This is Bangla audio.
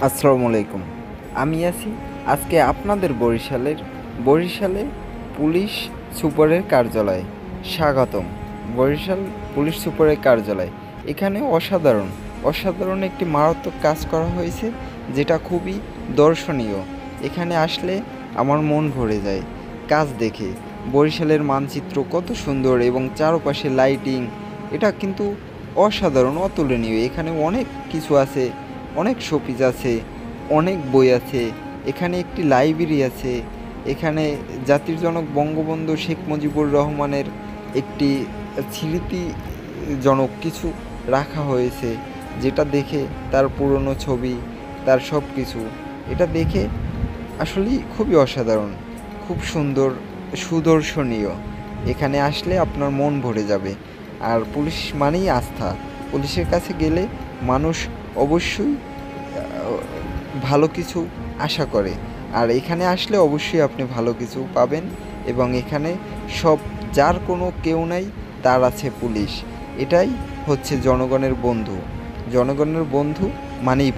আসসালামু আলাইকুম। আমি আছি আজকে আপনাদের বরিশালে পুলিশ সুপারের কার্যালয়ে। স্বাগতম। বরিশাল পুলিশ সুপারের কার্যালয়। এখানে অসাধারণ একটি মারাত্মক কাজ করা হয়েছে, যেটা খুবই দর্শনীয়। এখানে আসলে আমার মন ভরে যায় কাজ দেখে। বরিশালের মানচিত্র কত সুন্দর এবং চারপাশে লাইটিং, এটা কিন্তু অসাধারণ, অতুলনীয়। এখানে অনেক কিছু আছে, অনেক শোপিস আছে, অনেক বই আছে। এখানে একটি লাইব্রেরি আছে। এখানে জাতির জনক বঙ্গবন্ধু শেখ মুজিবুর রহমানের একটি স্মৃতিজনক কিছু রাখা হয়েছে, যেটা দেখে তার পুরনো ছবি, তার সব কিছু, এটা দেখে আসলেই খুবই অসাধারণ, খুব সুন্দর, সুদর্শনীয়। এখানে আসলে আপনার মন ভরে যাবে। আর পুলিশ মানেই আস্থা। পুলিশের কাছে গেলে মানুষ অবশ্যই ভালো কিছু আশা করে। আর এখানে আসলে অবশ্যই আপনি ভালো কিছু পাবেন। এবং এখানে সব, যার কোনো কেউ নাই, তার আছে পুলিশ। এটাই হচ্ছে জনগণের বন্ধু। জনগণের বন্ধু মানেই